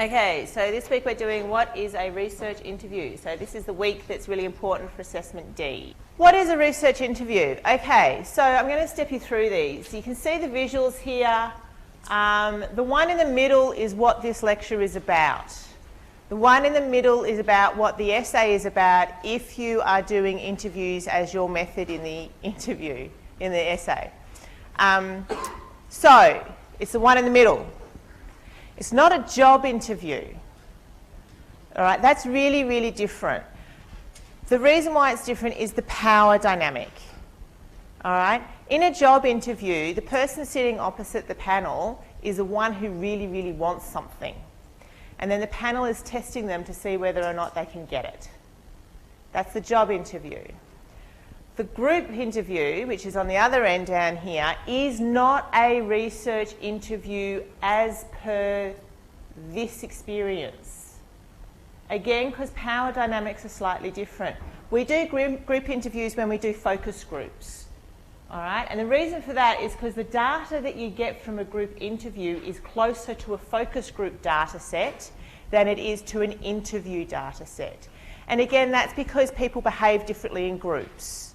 Okay, so this week we're doing what is a research interview. So this is the week that's really important for assessment D. What is a research interview? Okay, so I'm going to step you through these. You can see the visuals here. The one in the middle is what this lecture is about. The one in the middle is about what the essay is about if you are doing interviews as your method in the interview, in the essay. So it's the one in the middle. It's not a job interview. All right, that's really, really different. The reason why it's different is the power dynamic. All right, in a job interview, the person sitting opposite the panel is the one who really, really wants something. And then the panel is testing them to see whether or not they can get it. That's the job interview. The group interview, which is on the other end down here, is not a research interview as per this experience. Again, because power dynamics are slightly different. We do group interviews when we do focus groups. All right? And the reason for that is because the data that you get from a group interview is closer to a focus group data set than it is to an interview data set. And again, that's because people behave differently in groups.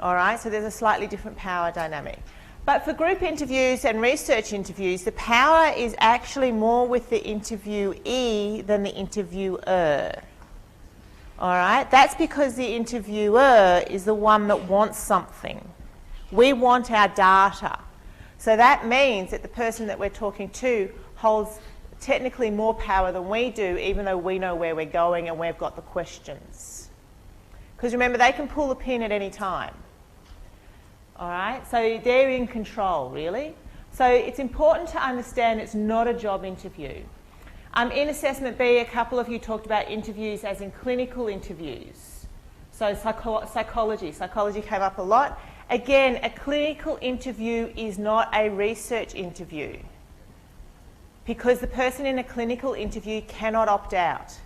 All right, so there's a slightly different power dynamic. But for group interviews and research interviews, the power is actually more with the interviewee than the interviewer. All right, that's because the interviewer is the one that wants something. We want our data. So that means that the person that we're talking to holds technically more power than we do, even though we know where we're going and we've got the questions. Because remember, they can pull the pin at any time. All right, so they're in control, really. So it's important to understand it's not a job interview. In Assessment B, a couple of you talked about interviews as in clinical interviews. So psychology came up a lot. Again, a clinical interview is not a research interview because the person in a clinical interview cannot opt out.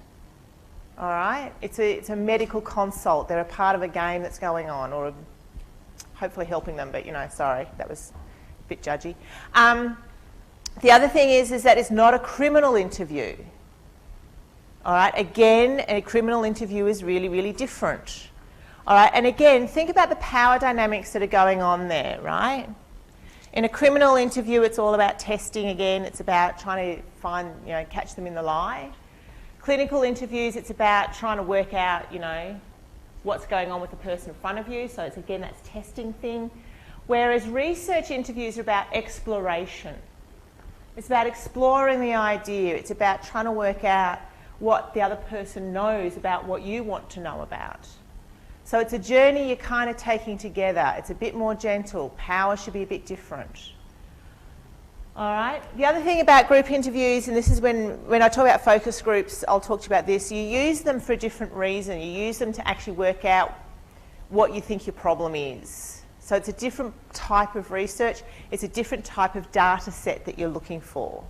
All right, it's a medical consult. They're a part of a game that's going on, or hopefully helping them, but sorry, that was a bit judgy. The other thing is that it's not a criminal interview. All right, again, a criminal interview is really, really different. All right, and again, think about the power dynamics that are going on there, right? In a criminal interview, it's all about testing again. It's about trying to find, catch them in the lie. Clinical interviews, it's about trying to work out, what's going on with the person in front of you. So it's, again, that's testing thing. Whereas research interviews are about exploration. It's about exploring the idea. It's about trying to work out what the other person knows about what you want to know about. So it's a journey you're kind of taking together. It's a bit more gentle. Power should be a bit different. All right. The other thing about group interviews, and this is when I talk about focus groups, I'll talk to you about this. You use them for a different reason. You use them to actually work out what you think your problem is. So it's a different type of research. It's a different type of data set that you're looking for.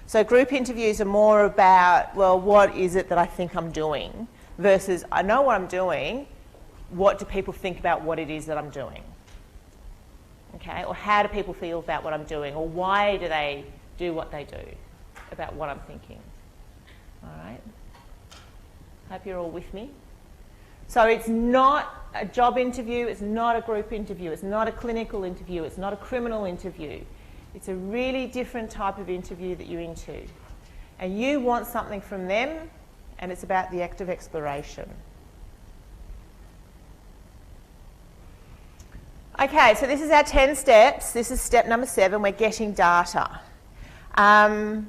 So group interviews are more about, well, what is it that I think I'm doing versus I know what I'm doing. What do people think about what it is that I'm doing? Okay, or how do people feel about what I'm doing, or why do they do what they do about what I'm thinking? All right. Hope you're all with me. So it's not a job interview, it's not a group interview, it's not a clinical interview, it's not a criminal interview. It's a really different type of interview that you're into. And you want something from them, and it's about the act of exploration. Okay, so this is our 10 steps. This is step number 7. We're getting data. Last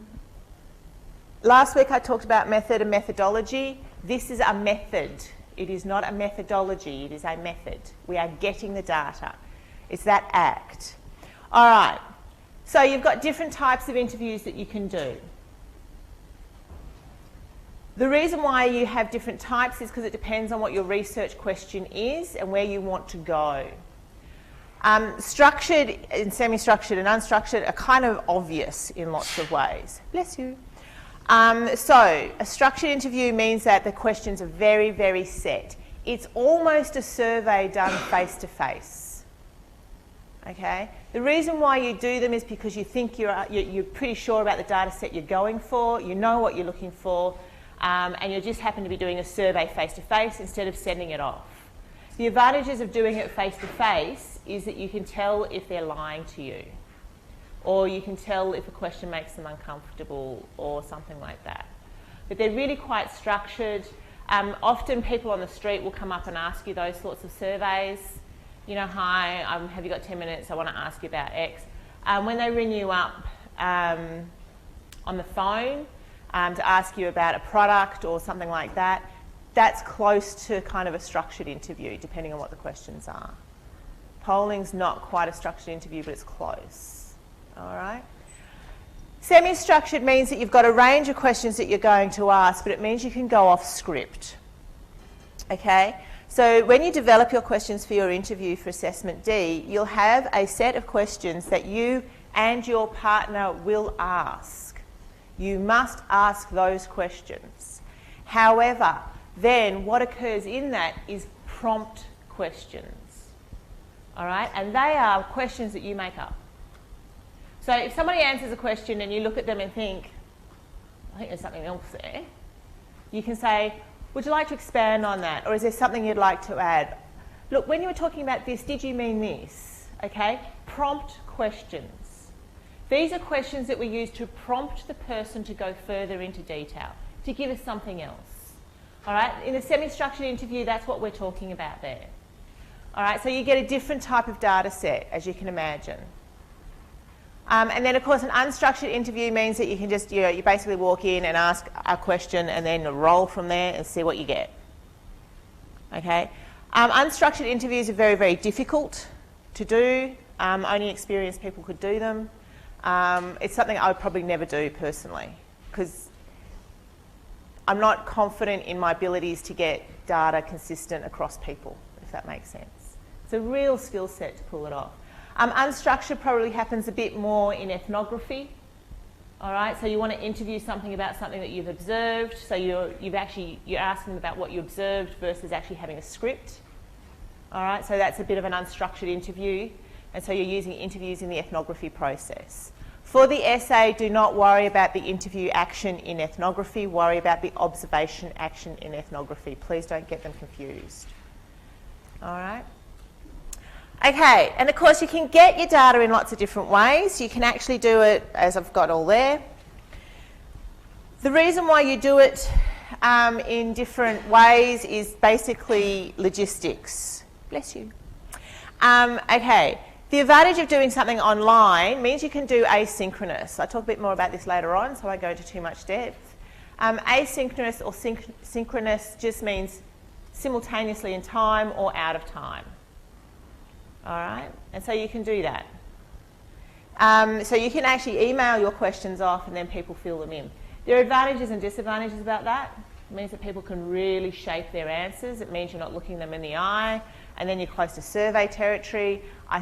week I talked about method and methodology. This is a method. It is not a methodology. It is a method. We are getting the data. It's that act. All right. So you've got different types of interviews that you can do. The reason why you have different types is because it depends on what your research question is and where you want to go. Structured and semi-structured and unstructured are kind of obvious in lots of ways. Bless you. So a structured interview means that the questions are very, very set. It's almost a survey done face-to-face. Okay? The reason why you do them is because you think you're pretty sure about the data set you're going for, you know what you're looking for, and you just happen to be doing a survey face-to-face instead of sending it off. The advantages of doing it face-to-face is that you can tell if they're lying to you, or you can tell if a question makes them uncomfortable or something like that. But they're really quite structured. Often people on the street will come up and ask you those sorts of surveys. You know, hi, have you got 10 minutes? I want to ask you about X. When they ring you up on the phone to ask you about a product or something like that, that's close to kind of a structured interview, depending on what the questions are. Polling's not quite a structured interview, but it's close. All right? Semi-structured means that you've got a range of questions that you're going to ask, but it means you can go off script. Okay? So when you develop your questions for your interview for Assessment D, you'll have a set of questions that you and your partner will ask. You must ask those questions. However, then what occurs in that is prompt questions. All right? And they are questions that you make up. So if somebody answers a question and you look at them and think, I think there's something else there, you can say, would you like to expand on that? Or is there something you'd like to add? Look, when you were talking about this, did you mean this? Okay? Prompt questions. These are questions that we use to prompt the person to go further into detail, to give us something else. All right? In a semi-structured interview, that's what we're talking about there. All right? So you get a different type of data set, as you can imagine. And then, of course, an unstructured interview means that you can just, you basically walk in and ask a question and then roll from there and see what you get. Okay? Unstructured interviews are very, very difficult to do. Only experienced people could do them. It's something I would probably never do personally because I'm not confident in my abilities to get data consistent across people, if that makes sense. It's a real skill set to pull it off. Unstructured probably happens a bit more in ethnography. All right, so you want to interview something about something that you've observed. So you're asking about what you observed versus actually having a script. All right, so that's a bit of an unstructured interview, and so you're using interviews in the ethnography process. For the essay, do not worry about the interview action in ethnography. Worry about the observation action in ethnography. Please don't get them confused. All right. Okay, and of course you can get your data in lots of different ways. You can actually do it, as I've got all there. The reason why you do it in different ways is basically logistics. Bless you. Okay, the advantage of doing something online means you can do asynchronous. I'll talk a bit more about this later on, so I won't go into too much depth. Asynchronous or synchronous just means simultaneously in time or out of time. All right, and so you can do that. So you can actually email your questions off and then people fill them in. There are advantages and disadvantages about that. It means that people can really shape their answers. It means you're not looking them in the eye, and then you're close to survey territory. I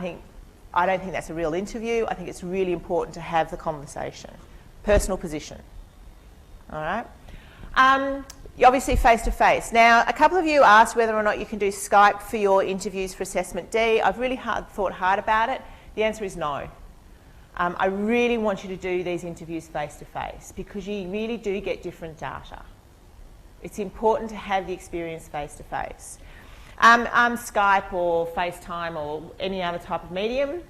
don't think that's a real interview. I think it's really important to have the conversation. Personal position. All right. Obviously face-to-face. Now, a couple of you asked whether or not you can do Skype for your interviews for Assessment D. I've really thought hard about it. The answer is no. I really want you to do these interviews face-to-face because you really do get different data. It's important to have the experience face-to-face. Skype or FaceTime or any other type of medium,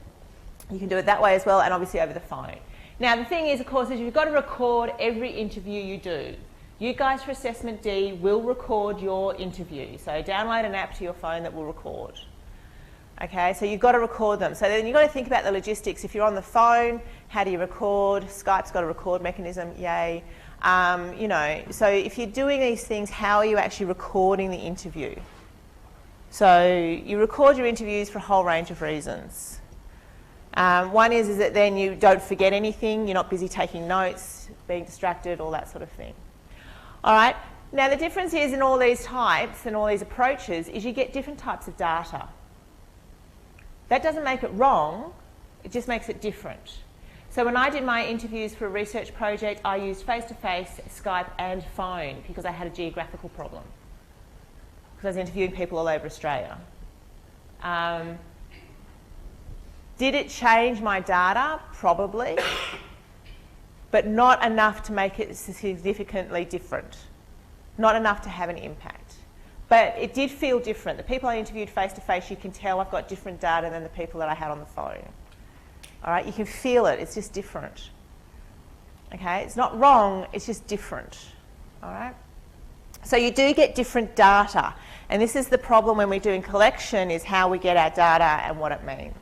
you can do it that way as well, and obviously over the phone. Now, the thing is, of course, is you've got to record every interview you do. You guys for Assessment D will record your interview. So download an app to your phone that will record. Okay, so you've got to record them. So then you've got to think about the logistics. If you're on the phone, how do you record? Skype's got a record mechanism, yay. So if you're doing these things, how are you actually recording the interview? So you record your interviews for a whole range of reasons. One is that then you don't forget anything, you're not busy taking notes, being distracted, all that sort of thing. All right, now the difference is in all these types and all these approaches is you get different types of data. That doesn't make it wrong, it just makes it different. So when I did my interviews for a research project, I used face-to-face, Skype and phone because I had a geographical problem. Because I was interviewing people all over Australia. Did it change my data? Probably, but not enough to make it significantly different. Not enough to have an impact. But it did feel different. The people I interviewed face-to-face, you can tell I've got different data than the people that I had on the phone. All right, you can feel it, it's just different. Okay, it's not wrong, it's just different. All right? So you do get different data. And this is the problem when we're doing collection, is how we get our data and what it means.